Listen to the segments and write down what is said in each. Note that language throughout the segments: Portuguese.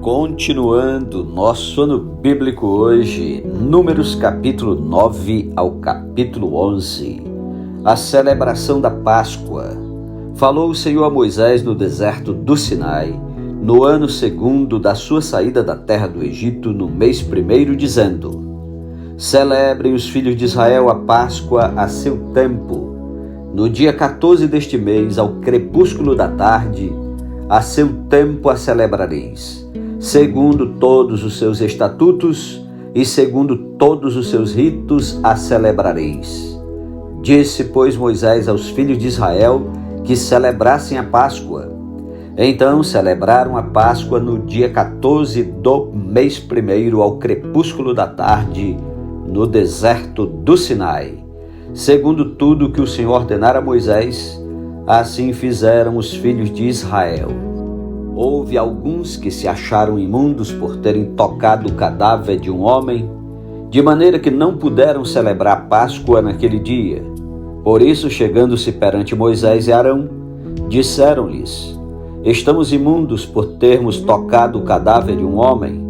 Continuando nosso ano bíblico hoje, Números capítulo 9 ao capítulo 11, a celebração da Páscoa. Falou o Senhor a Moisés no deserto do Sinai, no ano segundo da sua saída da terra do Egito, no mês primeiro, dizendo: Celebrem os filhos de Israel a Páscoa a seu tempo. No dia 14 deste mês, ao crepúsculo da tarde, a seu tempo a celebrareis, segundo todos os seus estatutos e segundo todos os seus ritos a celebrareis. Disse, pois, Moisés aos filhos de Israel que celebrassem a Páscoa. Então celebraram a Páscoa no dia 14 do mês primeiro, ao crepúsculo da tarde, no deserto do Sinai. Segundo tudo que o Senhor ordenara a Moisés, assim fizeram os filhos de Israel. Houve alguns que se acharam imundos por terem tocado o cadáver de um homem, de maneira que não puderam celebrar a Páscoa naquele dia. Por isso, chegando-se perante Moisés e Arão, disseram-lhes: Estamos imundos por termos tocado o cadáver de um homem,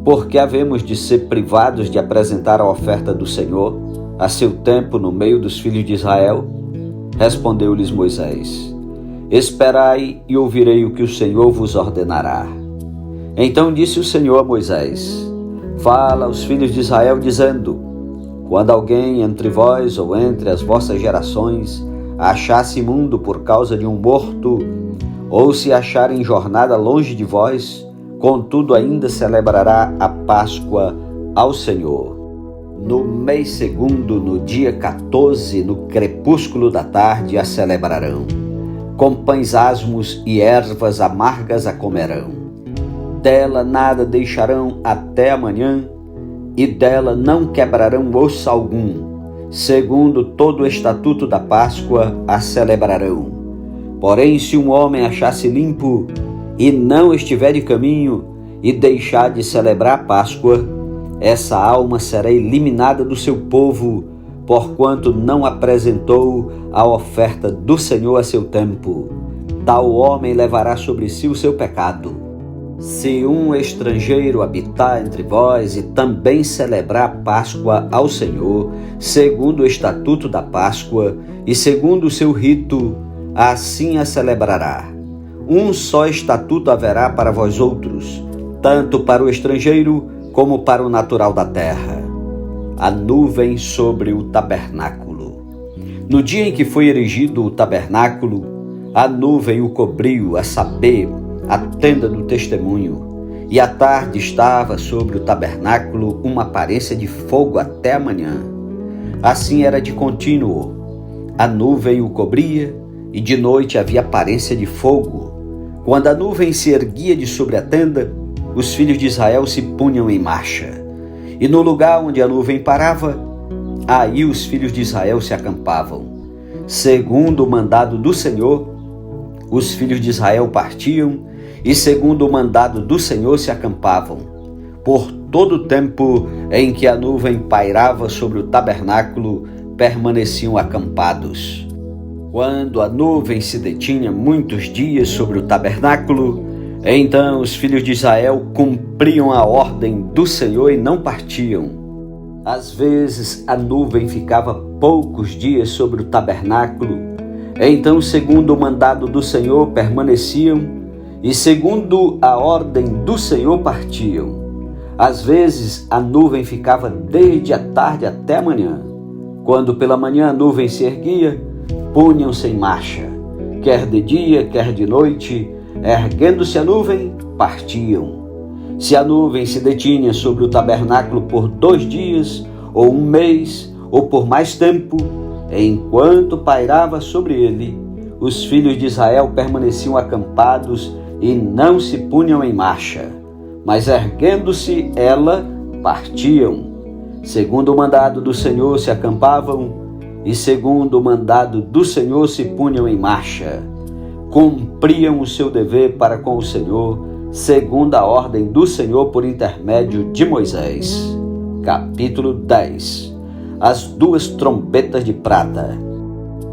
porque havemos de ser privados de apresentar a oferta do Senhor a seu tempo no meio dos filhos de Israel? Respondeu-lhes Moisés: Esperai e ouvirei o que o Senhor vos ordenará. Então disse o Senhor a Moisés: Fala aos filhos de Israel, dizendo: Quando alguém entre vós ou entre as vossas gerações achasse imundo por causa de um morto, ou se achar em jornada longe de vós, contudo ainda celebrará a Páscoa ao Senhor. No mês segundo, no dia 14, no crepúsculo da tarde, a celebrarão. Com pães asmos e ervas amargas a comerão. Dela nada deixarão até amanhã, e dela não quebrarão osso algum. Segundo todo o estatuto da Páscoa, a celebrarão. Porém, se um homem achar-se limpo, e não estiver de caminho, e deixar de celebrar a Páscoa, essa alma será eliminada do seu povo, porquanto não apresentou a oferta do Senhor a seu tempo. Tal homem levará sobre si o seu pecado. Se um estrangeiro habitar entre vós e também celebrar a Páscoa ao Senhor, segundo o estatuto da Páscoa e segundo o seu rito, assim a celebrará. Um só estatuto haverá para vós outros, tanto para o estrangeiro como para o natural da terra. A nuvem sobre o tabernáculo. No dia em que foi erigido o tabernáculo, a nuvem o cobriu, a saber, a tenda do testemunho, e à tarde estava sobre o tabernáculo uma aparência de fogo até a manhã. Assim era de contínuo. A nuvem o cobria, e de noite havia aparência de fogo. Quando a nuvem se erguia de sobre a tenda, os filhos de Israel se punham em marcha. E no lugar onde a nuvem parava, aí os filhos de Israel se acampavam. Segundo o mandado do Senhor, os filhos de Israel partiam, e segundo o mandado do Senhor se acampavam, por todo o tempo em que a nuvem pairava sobre o tabernáculo, permaneciam acampados. Quando a nuvem se detinha muitos dias sobre o tabernáculo, então os filhos de Israel cumpriam a ordem do Senhor e não partiam. Às vezes a nuvem ficava poucos dias sobre o tabernáculo, então segundo o mandado do Senhor permaneciam, e segundo a ordem do Senhor partiam. Às vezes a nuvem ficava desde a tarde até a manhã. Quando pela manhã a nuvem se erguia, punham-se em marcha, quer de dia, quer de noite. Erguendo-se a nuvem, partiam. Se a nuvem se detinha sobre o tabernáculo por 2 dias, ou 1 mês, ou por mais tempo, enquanto pairava sobre ele, os filhos de Israel permaneciam acampados e não se punham em marcha. Mas erguendo-se ela, partiam. Segundo o mandado do Senhor se acampavam, e segundo o mandado do Senhor se punham em marcha. Cumpriam o seu dever para com o Senhor, segundo a ordem do Senhor por intermédio de Moisés. Capítulo 10. As 2 trombetas de prata.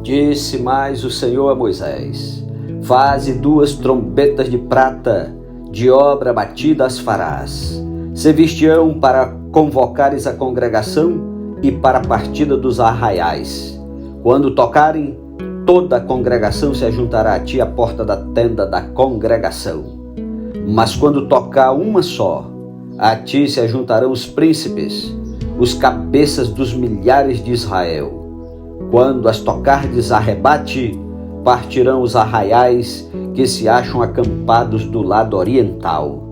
Disse mais o Senhor a Moisés: Faze 2 trombetas de prata, de obra batida as farás. Servir-te-ão para convocares a congregação e para a partida dos arraiais. Quando tocarem, toda a congregação se ajuntará a ti à porta da tenda da congregação. Mas quando tocar uma só, a ti se ajuntarão os príncipes, os cabeças dos milhares de Israel. Quando as tocardes a rebate, partirão os arraiais que se acham acampados do lado oriental.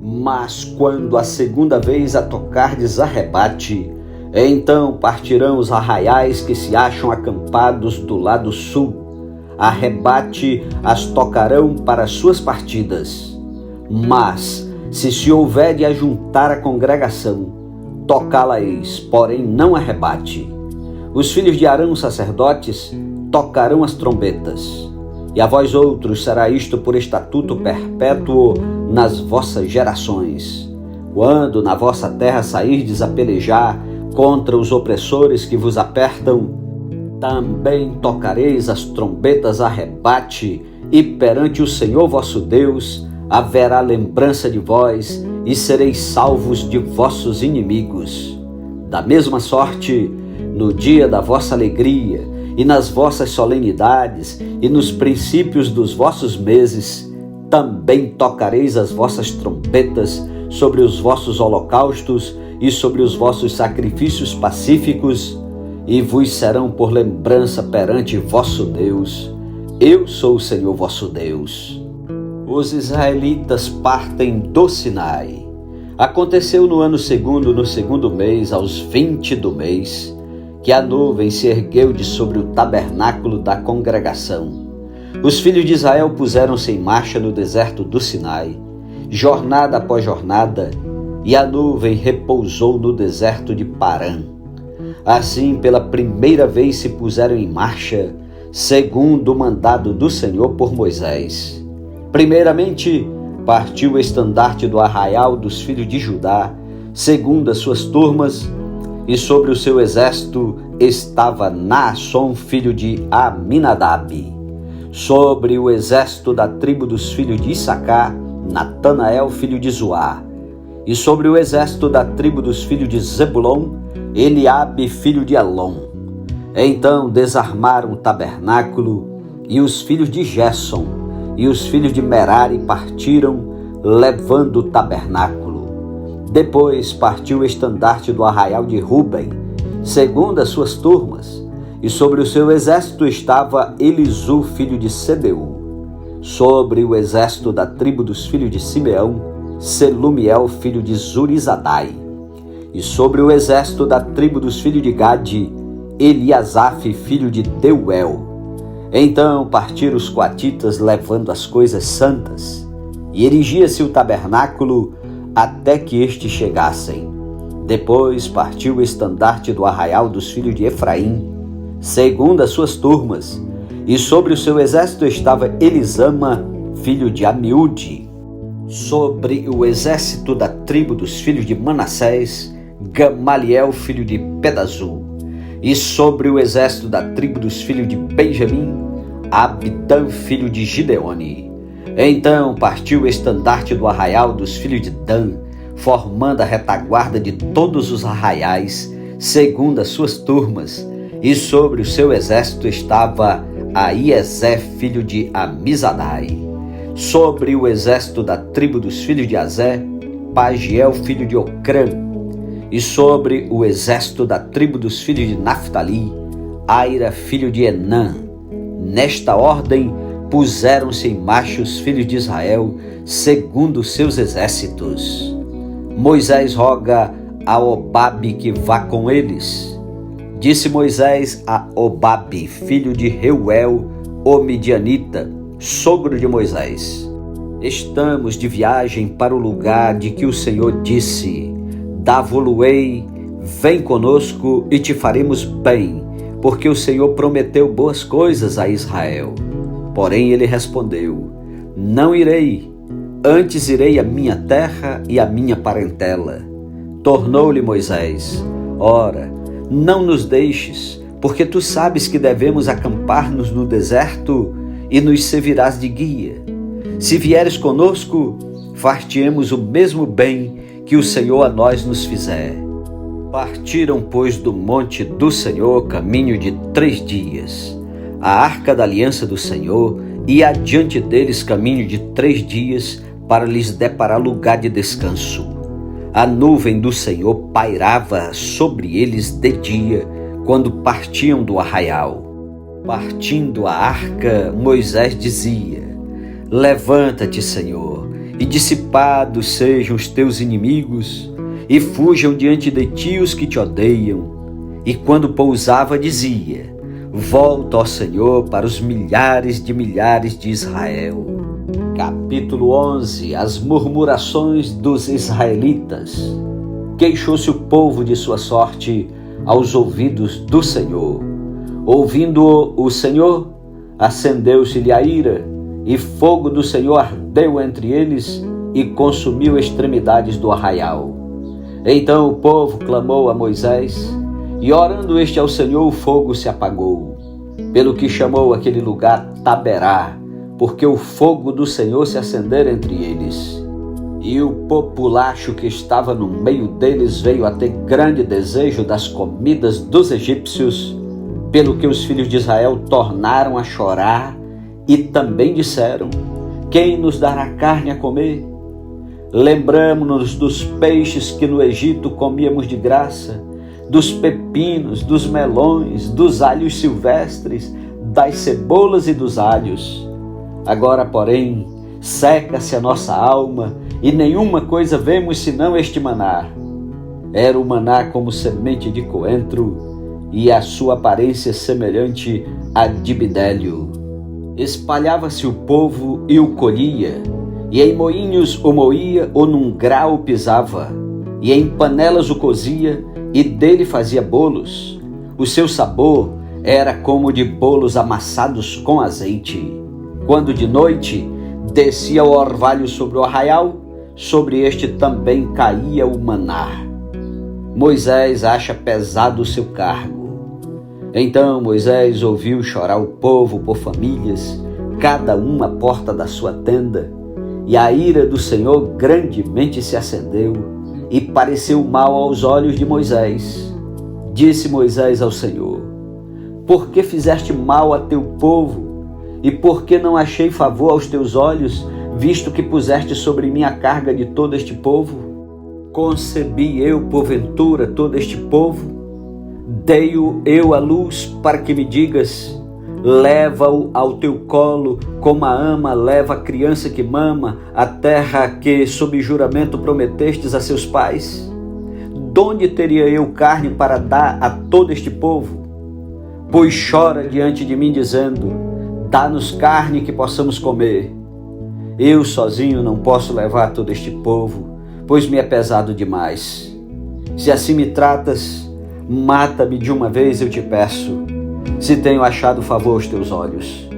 Mas quando a segunda vez a tocardes a rebate, então partirão os arraiais que se acham acampados do lado sul. A rebate as tocarão para suas partidas. Mas, se houver de ajuntar a congregação, tocá-la-eis, porém não a rebate. Os filhos de Arão, sacerdotes, tocarão as trombetas. E a vós outros será isto por estatuto perpétuo nas vossas gerações. Quando na vossa terra sairdes a pelejar contra os opressores que vos apertam, também tocareis as trombetas a rebate, e perante o Senhor vosso Deus haverá lembrança de vós, e sereis salvos de vossos inimigos. Da mesma sorte, no dia da vossa alegria, e nas vossas solenidades, e nos princípios dos vossos meses, também tocareis as vossas trombetas sobre os vossos holocaustos e sobre os vossos sacrifícios pacíficos, e vos serão por lembrança perante vosso Deus. Eu sou o Senhor vosso Deus. Os israelitas partem do Sinai. Aconteceu no ano segundo, no segundo mês, aos 20 do mês, que a nuvem se ergueu de sobre o tabernáculo da congregação. Os filhos de Israel puseram-se em marcha no deserto do Sinai, jornada após jornada, e a nuvem repousou no deserto de Parã. Assim, pela primeira vez se puseram em marcha, segundo o mandado do Senhor por Moisés. Primeiramente, partiu o estandarte do arraial dos filhos de Judá, segundo as suas turmas, e sobre o seu exército estava Naasson, filho de Aminadab. Sobre o exército da tribo dos filhos de Issacar, Natanael, filho de Zuar. E sobre o exército da tribo dos filhos de Zebulon, Eliabe, filho de Elon. Então desarmaram o tabernáculo, e os filhos de Gerson e os filhos de Merari partiram, levando o tabernáculo. Depois partiu o estandarte do arraial de Ruben, segundo as suas turmas, e sobre o seu exército estava Elisu, filho de Sedeu. Sobre o exército da tribo dos filhos de Simeão, Selumiel, filho de Zurizadai. E sobre o exército da tribo dos filhos de Gade, Eliasaf, filho de Deuel. Então partiram os coatitas levando as coisas santas, e erigia-se o tabernáculo até que estes chegassem. Depois partiu o estandarte do arraial dos filhos de Efraim, segundo as suas turmas, e sobre o seu exército estava Elisama, filho de Amiúde. Sobre o exército da tribo dos filhos de Manassés, Gamaliel, filho de Pedazul. E sobre o exército da tribo dos filhos de Benjamim, Abidã, filho de Gideone. Então partiu o estandarte do arraial dos filhos de Dan, formando a retaguarda de todos os arraiais, segundo as suas turmas, e sobre o seu exército estava Aiezé, filho de Amizadai. Sobre o exército da tribo dos filhos de Azé, Pagiel, filho de Ocrã. E sobre o exército da tribo dos filhos de Naftali, Aira, filho de Enã. Nesta ordem puseram-se em marcha os filhos de Israel, segundo os seus exércitos. Moisés roga a Obabe que vá com eles. Disse Moisés a Obabe, filho de Reuel, o midianita, sogro de Moisés: estamos de viagem para o lugar de que o Senhor disse: dá-vo-lo-ei, vem conosco e te faremos bem, porque o Senhor prometeu boas coisas a Israel. Porém ele respondeu: não irei, antes irei à minha terra e à minha parentela. Tornou-lhe Moisés: ora, não nos deixes, porque tu sabes que devemos acampar-nos no deserto e nos servirás de guia. Se vieres conosco, far-te-emos o mesmo bem que o Senhor a nós nos fizer. Partiram, pois, do monte do Senhor caminho de 3 dias, a arca da aliança do Senhor, e adiante deles caminho de 3 dias, para lhes deparar lugar de descanso. A nuvem do Senhor pairava sobre eles de dia, quando partiam do arraial. Partindo a arca, Moisés dizia: Levanta-te, Senhor, e dissipados sejam os teus inimigos, e fujam diante de ti os que te odeiam. E quando pousava, dizia: Volta, ó Senhor, para os milhares de Israel. Capítulo 11. As murmurações dos israelitas. Queixou-se o povo de sua sorte aos ouvidos do Senhor. Ouvindo-o o Senhor, acendeu-se-lhe a ira, e fogo do Senhor ardeu entre eles e consumiu extremidades do arraial. Então o povo clamou a Moisés, e orando este ao Senhor, o fogo se apagou, pelo que chamou aquele lugar Taberá, porque o fogo do Senhor se acendera entre eles. E o populacho que estava no meio deles veio a ter grande desejo das comidas dos egípcios, pelo que os filhos de Israel tornaram a chorar e também disseram: Quem nos dará carne a comer? Lembramo-nos dos peixes que no Egito comíamos de graça, dos pepinos, dos melões, dos alhos silvestres, das cebolas e dos alhos. Agora, porém, seca-se a nossa alma e nenhuma coisa vemos senão este maná. Era o maná como semente de coentro e a sua aparência semelhante a de bidélio. Espalhava-se o povo e o colhia, e em moinhos o moía ou num grau o pisava, e em panelas o cozia e dele fazia bolos. O seu sabor era como de bolos amassados com azeite. Quando de noite descia o orvalho sobre o arraial, sobre este também caía o maná. Moisés acha pesado o seu cargo. Então Moisés ouviu chorar o povo por famílias, cada um à porta da sua tenda, e a ira do Senhor grandemente se acendeu, e pareceu mal aos olhos de Moisés. Disse Moisés ao Senhor: Por que fizeste mal a teu povo? E por que não achei favor aos teus olhos, visto que puseste sobre mim a carga de todo este povo? Concebi eu, porventura, todo este povo? Dei-o eu à luz para que me digas: leva-o ao teu colo, como a ama leva a criança que mama, a terra que, sob juramento, prometestes a seus pais? Donde teria eu carne para dar a todo este povo? Pois chora diante de mim, dizendo: dá-nos carne que possamos comer. Eu sozinho não posso levar todo este povo, pois me é pesado demais. Se assim me tratas, mata-me de uma vez, eu te peço, se tenho achado favor aos teus olhos,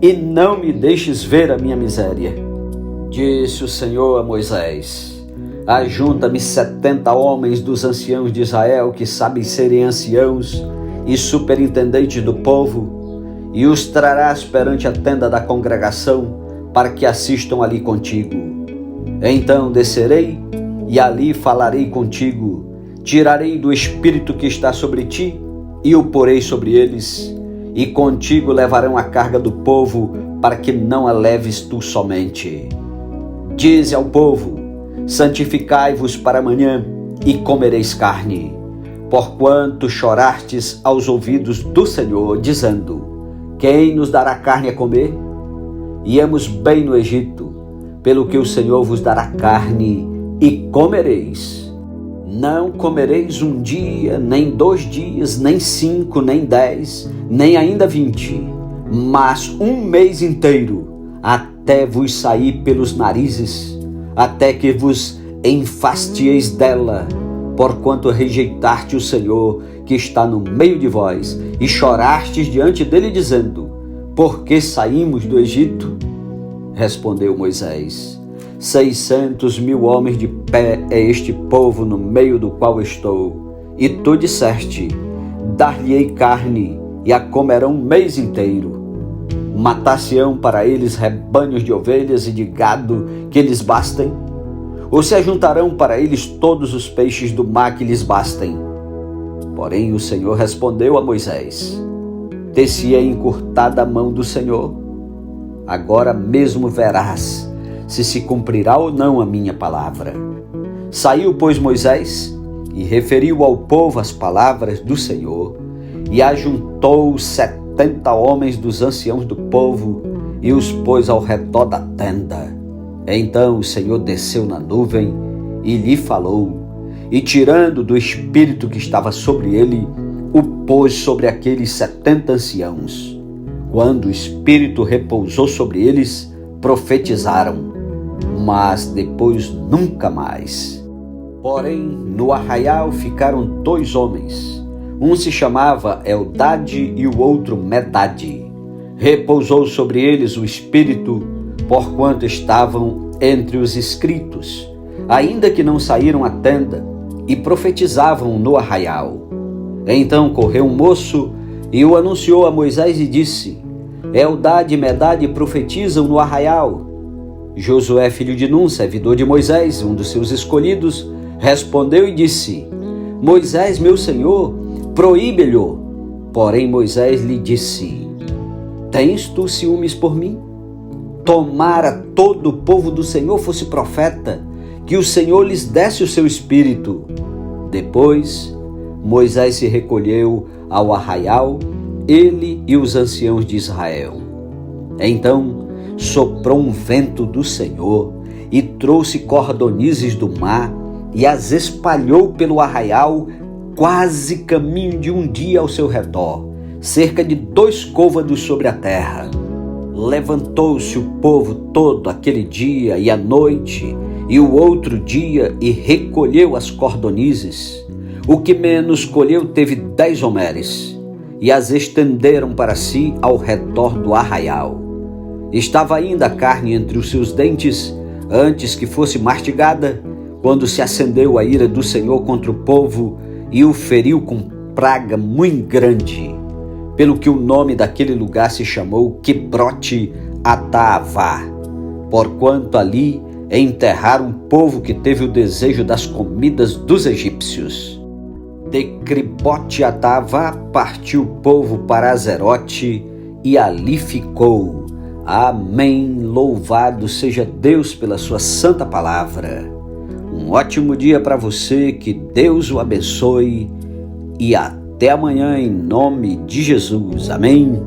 e não me deixes ver a minha miséria. Disse o Senhor a Moisés: ajunta-me 70 homens dos anciãos de Israel, que sabem serem anciãos e superintendentes do povo, e os trarás perante a tenda da congregação, para que assistam ali contigo. Então descerei, e ali falarei contigo, tirarei do espírito que está sobre ti, e o porei sobre eles, e contigo levarão a carga do povo, para que não a leves tu somente. Dize ao povo: santificai-vos para amanhã, e comereis carne, porquanto chorastes aos ouvidos do Senhor, dizendo: quem nos dará carne a comer? Íamos bem no Egito, pelo que o Senhor vos dará carne, e comereis. Não comereis 1 dia, nem 2 dias, nem 5, nem 10, nem ainda 20, mas 1 mês inteiro, até vos sair pelos narizes, até que vos enfastieis dela, porquanto rejeitaste o Senhor que está no meio de vós, e chorastes diante dele, dizendo: por que saímos do Egito? Respondeu Moisés: 600.000 homens de pé é este povo no meio do qual estou. E tu disseste: dar-lhe-ei carne, e a comerão 1 mês inteiro. Matar-se-ão para eles rebanhos de ovelhas e de gado que lhes bastem? Ou se ajuntarão para eles todos os peixes do mar que lhes bastem? Porém o Senhor respondeu a Moisés: Ter-se-é encurtada a mão do Senhor? Agora mesmo verás se cumprirá ou não a minha palavra. Saiu, pois, Moisés e referiu ao povo as palavras do Senhor, e ajuntou 70 homens dos anciãos do povo e os pôs ao redor da tenda. Então o Senhor desceu na nuvem e lhe falou, e tirando do espírito que estava sobre ele, o pôs sobre aqueles 70 anciãos. Quando o espírito repousou sobre eles, profetizaram, mas depois nunca mais. Porém, no arraial ficaram 2 homens. Um se chamava Eldade e o outro Medade. Repousou sobre eles o espírito, porquanto estavam entre os inscritos, ainda que não saíram à tenda, e profetizavam no arraial. Então correu um moço e o anunciou a Moisés e disse: Eldade e Medade profetizam no arraial. Josué, filho de Num, servidor de Moisés, um dos seus escolhidos, respondeu e disse: Moisés, meu senhor, proíbe-lhe. Porém Moisés lhe disse: Tens tu ciúmes por mim? Tomara todo o povo do Senhor fosse profeta, que o Senhor lhes desse o seu espírito. Depois Moisés se recolheu ao arraial, ele e os anciãos de Israel. Então soprou um vento do Senhor e trouxe cordonizes do mar e as espalhou pelo arraial, quase caminho de um dia ao seu redor, cerca de 2 côvados sobre a terra. Levantou-se o povo todo aquele dia e à noite, e o outro dia, e recolheu as cordonizes. O que menos colheu teve 10 homeres, e as estenderam para si ao redor do arraial. Estava ainda a carne entre os seus dentes, antes que fosse mastigada, quando se acendeu a ira do Senhor contra o povo, e o feriu com praga muito grande, pelo que o nome daquele lugar se chamou Quibrote Hataavá, porquanto ali enterraram um povo que teve o desejo das comidas dos egípcios. De Quibrote Hataavá partiu o povo para Azerote e ali ficou. Amém. Louvado seja Deus pela sua santa palavra. Um ótimo dia para você, que Deus o abençoe e até amanhã em nome de Jesus. Amém.